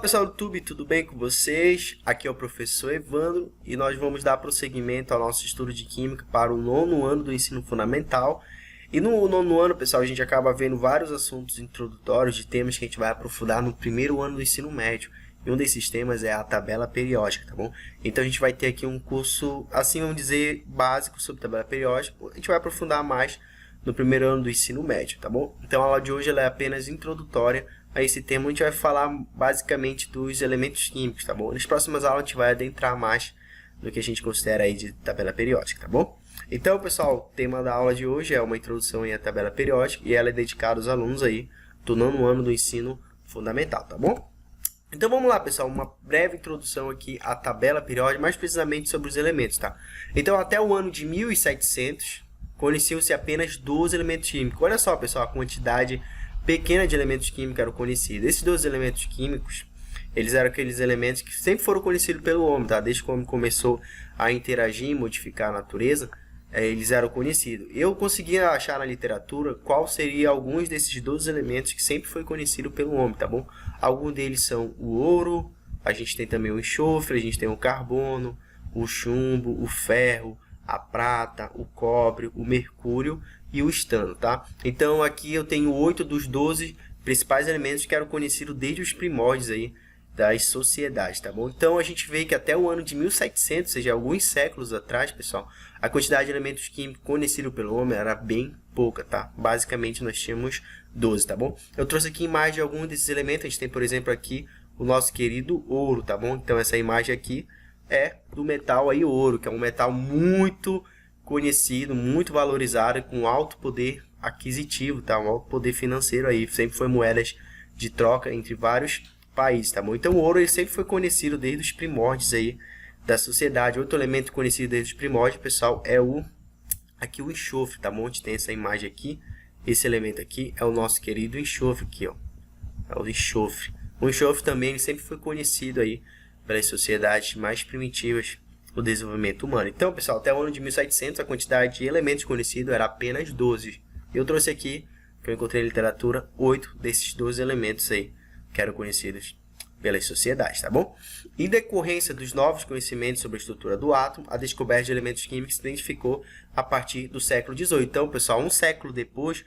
Pessoal do YouTube, tudo bem com vocês? Aqui é o professor Evandro e nós vamos dar prosseguimento ao nosso estudo de Química para o nono ano do ensino fundamental. E no nono ano, pessoal, a gente acaba vendo vários assuntos introdutórios de temas que a gente vai aprofundar no primeiro ano do ensino médio. E um desses temas é a tabela periódica, tá bom? Então a gente vai ter aqui um curso, assim vamos dizer, básico sobre tabela periódica. A gente vai aprofundar mais no primeiro ano do ensino médio, tá bom? Então a aula de hoje ela é apenas introdutória a esse tema. A gente vai falar basicamente dos elementos químicos, tá bom? Nas próximas aulas a gente vai adentrar mais no que a gente considera aí de tabela periódica, tá bom? Então, pessoal, o tema da aula de hoje é uma introdução à tabela periódica e ela é dedicada aos alunos aí do nono ano do ensino fundamental, tá bom? Então vamos lá, pessoal, uma breve introdução aqui à tabela periódica, mais precisamente sobre os elementos, tá? Então, até o ano de 1700, conheciam-se apenas 12 elementos químicos. Olha só, pessoal, a quantidade pequena de elementos químicos eram conhecidos. Esses 12 elementos químicos, eles eram aqueles elementos que sempre foram conhecidos pelo homem, tá? Desde que o homem começou a interagir e modificar a natureza, eles eram conhecidos. Eu consegui achar na literatura qual seria alguns desses 12 elementos que sempre foi conhecido pelo homem, tá bom? Alguns deles são o ouro, a gente tem também o enxofre, a gente tem o carbono, o chumbo, o ferro, a prata, o cobre, o mercúrio e o estano, tá? Então aqui eu tenho 8 dos 12 principais elementos que eram conhecidos desde os primórdios aí das sociedades, tá bom? Então a gente vê que até o ano de 1700, ou seja, alguns séculos atrás, pessoal, a quantidade de elementos químicos conhecidos pelo homem era bem pouca, tá? Basicamente nós tínhamos 12, tá bom? Eu trouxe aqui imagem de alguns desses elementos. A gente tem, por exemplo, aqui o nosso querido ouro, tá bom? Então essa imagem aqui é do metal aí ouro, que é um metal muito conhecido, muito valorizado, com alto poder aquisitivo, tá? Um alto poder financeiro aí, sempre foi moedas de troca entre vários países, tá bom? Então o ouro ele sempre foi conhecido desde os primórdios aí da sociedade. Outro elemento conhecido desde os primórdios, pessoal, é aqui o enxofre, tá bom? A gente tem essa imagem aqui, esse elemento aqui é o nosso querido enxofre aqui, ó. É o enxofre. O enxofre também ele sempre foi conhecido aí pelas sociedades mais primitivas do desenvolvimento humano. Então, pessoal, até o ano de 1700 a quantidade de elementos conhecidos era apenas 12. Eu trouxe aqui, que eu encontrei na literatura, 8 desses 12 elementos aí que eram conhecidos pelas sociedades, tá bom? Em decorrência dos novos conhecimentos sobre a estrutura do átomo, a descoberta de elementos químicos se identificou a partir do século XVIII. Então, pessoal, um século depois,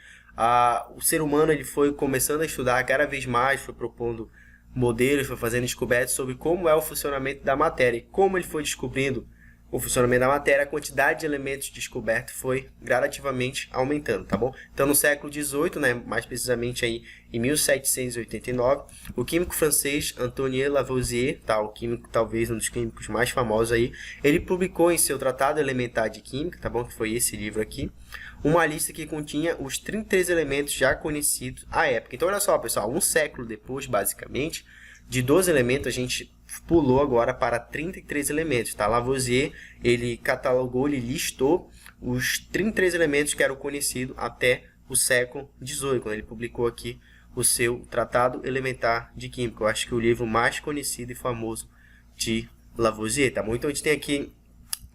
o ser humano ele foi começando a estudar cada vez mais, foi propondo modelos, foi fazendo descobertas sobre como é o funcionamento da matéria. E como ele foi descobrindo o funcionamento da matéria, a quantidade de elementos descobertos foi gradativamente aumentando, tá bom? Então, no século XVIII, né, mais precisamente aí em 1789, o químico francês Antoine Lavoisier, tá, o químico talvez um dos químicos mais famosos aí, ele publicou em seu Tratado Elementar de Química, tá bom? Que foi esse livro aqui, uma lista que continha os 33 elementos já conhecidos à época. Então, olha só, pessoal, um século depois, basicamente, de 12 elementos, a gente pulou agora para 33 elementos, tá? Lavoisier, ele catalogou, ele listou os 33 elementos que eram conhecidos até o século XVIII, quando ele publicou aqui o seu Tratado Elementar de Química. Eu acho que é o livro mais conhecido e famoso de Lavoisier, tá bom? Então, a gente tem aqui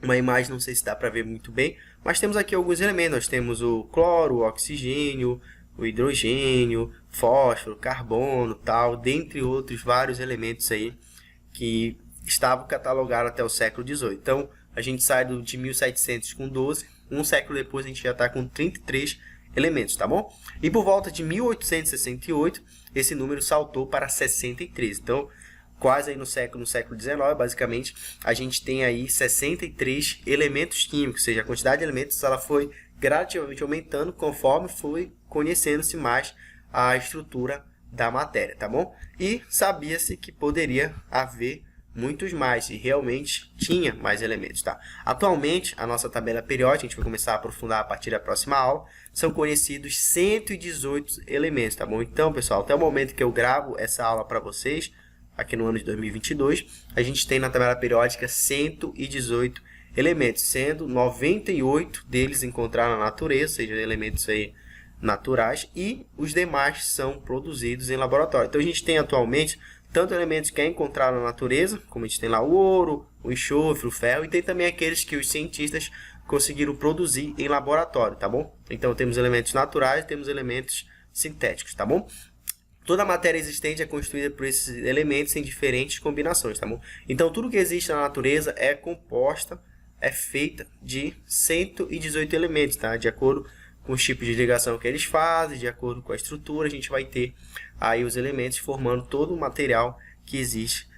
uma imagem, não sei se dá para ver muito bem, mas temos aqui alguns elementos. Nós temos o cloro, o oxigênio, o hidrogênio, fósforo, carbono, tal, dentre outros vários elementos aí que estavam catalogados até o século XVIII. Então, a gente sai de 1700 com 12, um século depois a gente já está com 33 elementos, tá bom? E por volta de 1868, esse número saltou para 63. Então, quase aí no século XIX, basicamente, a gente tem aí 63 elementos químicos, ou seja, a quantidade de elementos ela foi gradativamente aumentando conforme foi conhecendo-se mais a estrutura da matéria, tá bom? E sabia-se que poderia haver muitos mais, e realmente tinha mais elementos, tá? Atualmente, a nossa tabela periódica, a gente vai começar a aprofundar a partir da próxima aula, são conhecidos 118 elementos, tá bom? Então, pessoal, até o momento que eu gravo essa aula para vocês, aqui no ano de 2022, a gente tem na tabela periódica 118 elementos, sendo 98 deles encontrados na natureza, ou seja, elementos aí naturais, e os demais são produzidos em laboratório. Então, a gente tem atualmente tanto elementos que é encontrado na natureza, como a gente tem lá o ouro, o enxofre, o ferro, e tem também aqueles que os cientistas conseguiram produzir em laboratório, tá bom? Então, temos elementos naturais, temos elementos sintéticos, tá bom? Toda a matéria existente é construída por esses elementos em diferentes combinações, tá bom? Então, tudo que existe na natureza é composta, é feita de 118 elementos, tá? De acordo com os tipos de ligação que eles fazem, de acordo com a estrutura, a gente vai ter aí os elementos formando todo o material que existe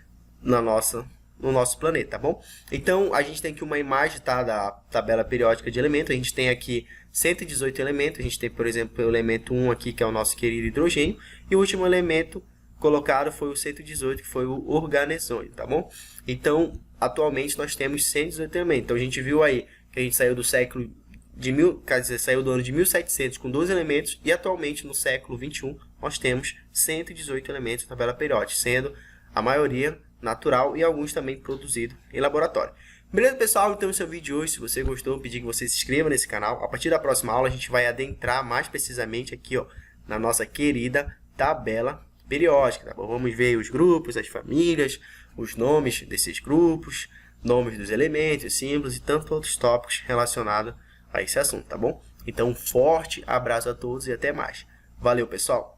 no nosso planeta, tá bom? Então, a gente tem aqui uma imagem, tá, da tabela periódica de elementos. A gente tem aqui 118 elementos. A gente tem, por exemplo, o elemento 1 aqui, que é o nosso querido hidrogênio. E o último elemento colocado foi o 118, que foi o organessônio, tá bom? Então, atualmente, nós temos 118 elementos. Então, a gente viu aí que a gente saiu do século saiu do ano de 1700 com 12 elementos. E, atualmente, no século 21, nós temos 118 elementos na tabela periódica, sendo a maioria natural e alguns também produzidos em laboratório. Beleza, pessoal? Então esse é o vídeo de hoje. Se você gostou, eu pedi que você se inscreva nesse canal. A partir da próxima aula, a gente vai adentrar mais precisamente aqui, ó, na nossa querida tabela periódica, tá bom? Vamos ver os grupos, as famílias, os nomes desses grupos, nomes dos elementos, símbolos e tantos outros tópicos relacionados a esse assunto, tá bom? Então, um forte abraço a todos e até mais. Valeu, pessoal!